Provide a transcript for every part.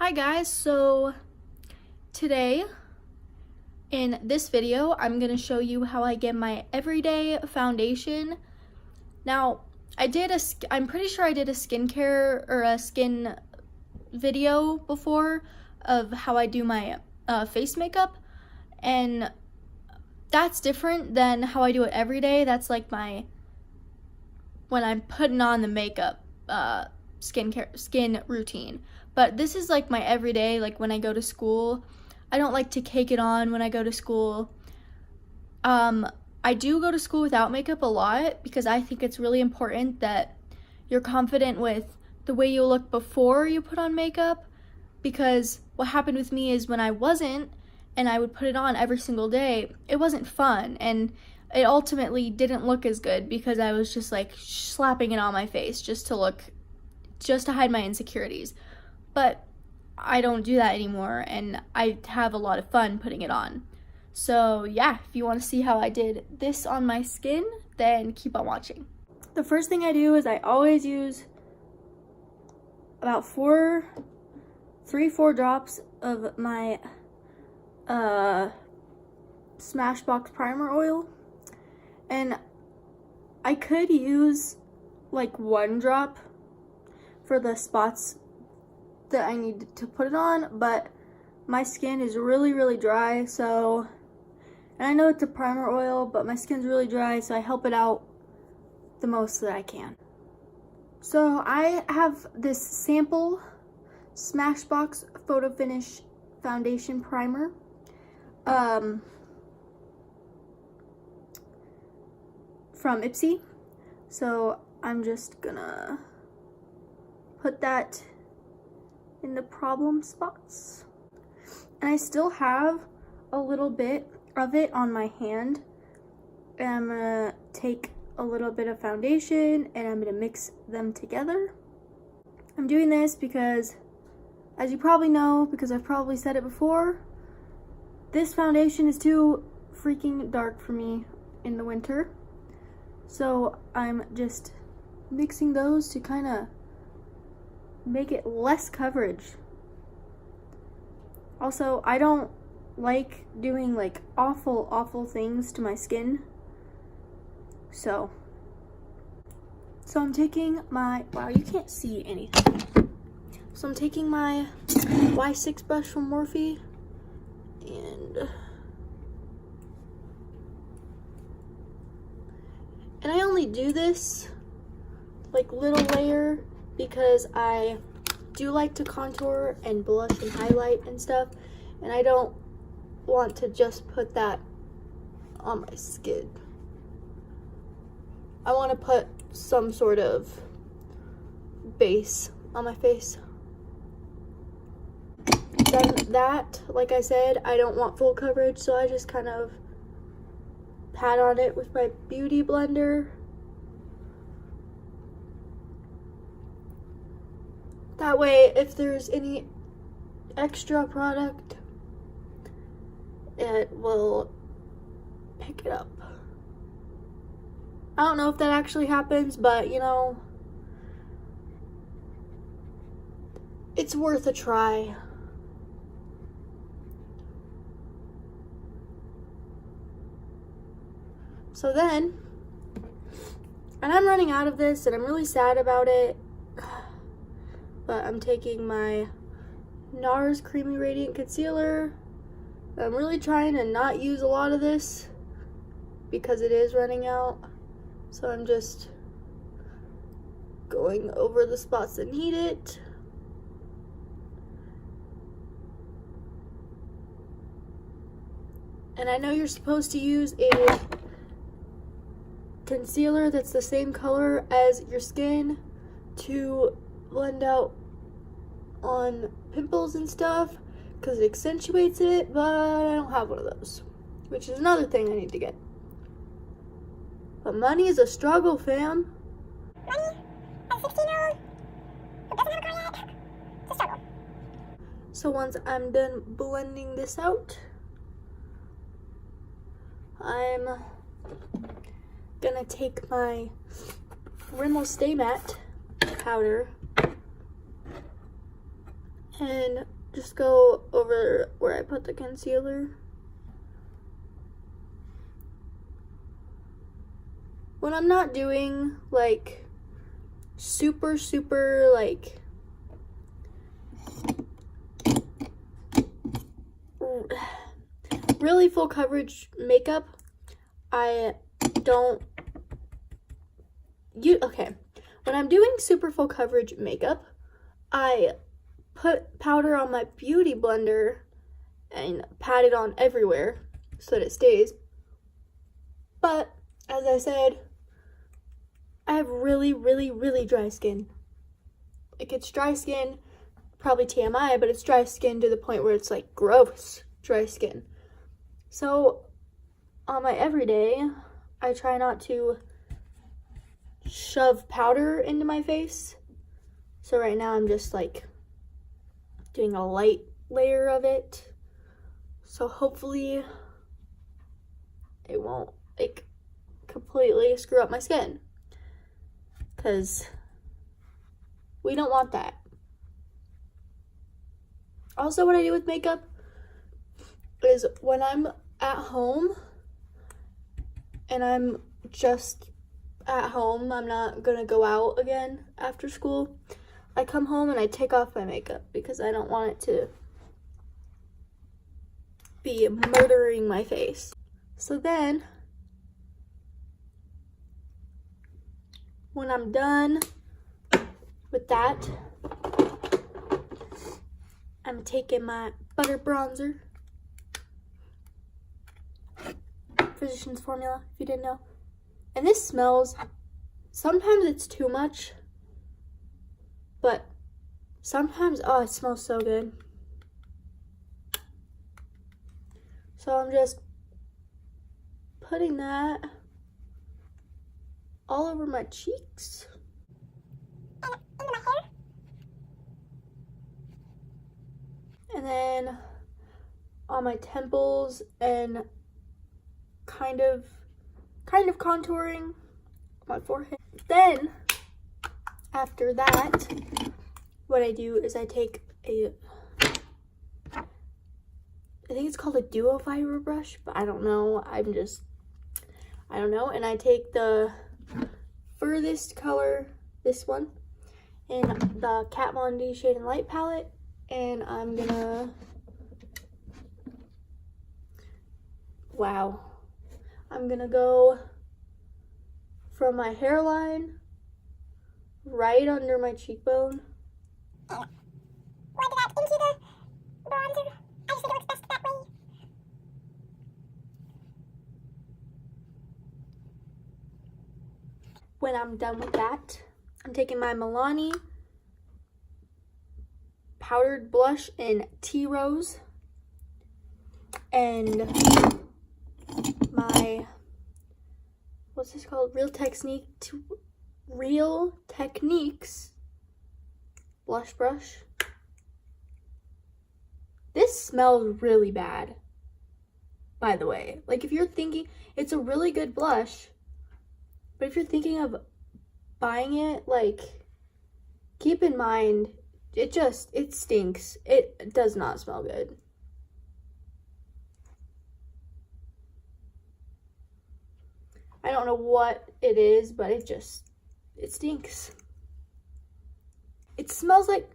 Hi guys, so today in this video I'm going to show you how I get my everyday foundation. Now I'm pretty sure I did a skincare or a skin video before of how I do my face makeup, and that's different than how I do it every day. That's like when I'm putting on the makeup skin routine. But this is like my everyday, like when I go to school. I don't like to cake it on when I go to school. I do go to school without makeup a lot because I think it's really important that you're confident with the way you look before you put on makeup, because what happened with me is when I wasn't and I would put it on every single day, it wasn't fun, and it ultimately didn't look as good because I was just like slapping it on my face just to hide my insecurities. But I don't do that anymore, and I have a lot of fun putting it on. So yeah, if you want to see how I did this on my skin, then keep on watching. The first thing I do is I always use about 4 drops of my Smashbox primer oil, and I could use like 1 drop for the spots that I need to put it on, but my skin is really dry, and I know it's a primer oil, but my skin's really dry, so I help it out the most that I can. So I have this sample Smashbox Photo Finish Foundation Primer. From Ipsy. So I'm just gonna put that in the problem spots. And I still have a little bit of it on my hand. And I'm gonna take a little bit of foundation and I'm gonna mix them together. I'm doing this because, as you probably know, because I've probably said it before, this foundation is too freaking dark for me in the winter. So I'm just mixing those to kind of make it less coverage. Also, I don't like doing like awful things to my skin. So I'm taking my, wow, you can't see anything. So I'm taking my Y6 brush from Morphe, and I only do this like little layer because I do like to contour and blush and highlight and stuff, and I don't want to just put that on my skin. I want to put some sort of base on my face. Then that, like I said, I don't want full coverage, so I just kind of pat on it with my beauty blender. That way, if there's any extra product, it will pick it up. I don't know if that actually happens, but you know, it's worth a try. So then, and I'm running out of this and I'm really sad about it, but I'm taking my NARS Creamy Radiant Concealer. I'm really trying to not use a lot of this because it is running out. So I'm just going over the spots that need it. And I know you're supposed to use a concealer that's the same color as your skin to blend out on pimples and stuff because it accentuates it, but I don't have one of those, which is another thing I need to get. But money is a struggle, fam. Money as a 16-year-old who doesn't have a car yet, it's a struggle. So once I'm done blending this out, I'm gonna take my Rimmel Stay Matte powder and just go over where I put the concealer. When I'm not doing like super like really full coverage makeup, I don't okay. When I'm doing super full coverage makeup, I put powder on my beauty blender and pat it on everywhere so that it stays. But as I said, I have really dry skin. Like, it's dry skin, probably TMI, but it's dry skin to the point where it's like gross dry skin. So on my everyday, I try not to shove powder into my face. So right now I'm just like doing a light layer of it. So hopefully it won't like completely screw up my skin, because we don't want that. Also, what I do with makeup is when I'm at home and I'm just at home, I'm not gonna go out again after school, I come home and I take off my makeup because I don't want it to be murdering my face. So then, when I'm done with that, I'm taking my butter bronzer, Physicians Formula, if you didn't know. And this smells, sometimes it's too much, but sometimes, oh, it smells so good. So I'm just putting that all over my cheeks. Into my hair. And then on my temples and kind of contouring my forehead. Then after that, what I do is I take I think it's called a duo fiber brush, but I don't know. I don't know. And I take the furthest color, this one, in the Kat Von D Shade and Light palette, and I'm gonna, I'm gonna go from my hairline right under my cheekbone. Wipe that into the bronzer. I just think it looks best that way. When I'm done with that, I'm taking my Milani powdered blush in Tea Rose and my, what's this called? Real Techniques blush brush. This smells really bad, by the way. Like, if you're thinking, it's a really good blush, but if you're thinking of buying it, like, keep in mind, it stinks. It does not smell good. I don't know what it is, but it stinks. It smells like,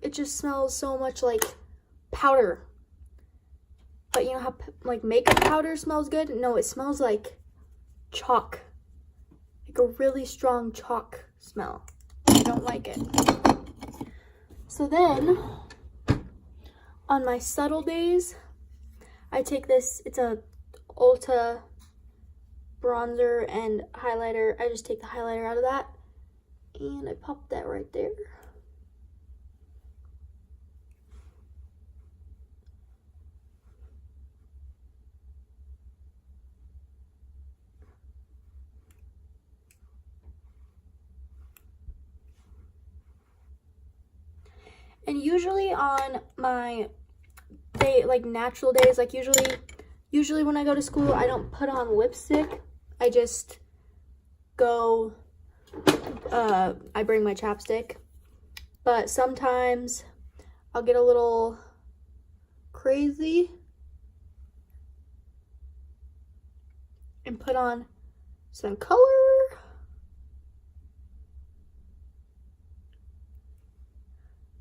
it just smells so much like powder. But you know how like makeup powder smells good? No, it smells like chalk. Like a really strong chalk smell. I don't like it. So then, on my subtle days, I take this, it's a Ulta bronzer and highlighter. I just take the highlighter out of that and I pop that right there. And usually on my day, like natural days, like usually when I go to school, I don't put on lipstick. I just go I bring my chapstick, but sometimes I'll get a little crazy and put on some color.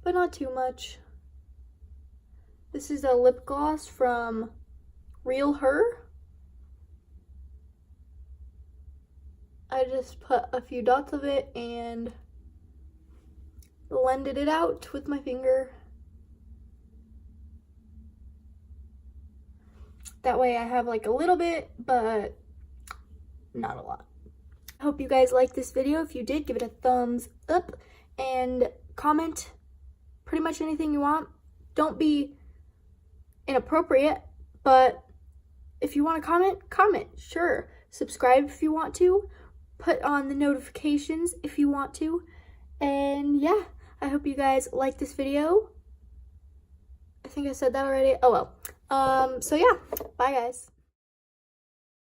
But not too much. This is a lip gloss from Real Her. I just put a few dots of it and blended it out with my finger. That way I have like a little bit, but not a lot. I hope you guys liked this video. If you did, give it a thumbs up and comment pretty much anything you want. Don't be inappropriate, but if you want to comment, sure. Subscribe if you want to. Put on the notifications if you want to. And yeah, I hope you guys like this video. I think I said that already. Oh well. So yeah, bye guys.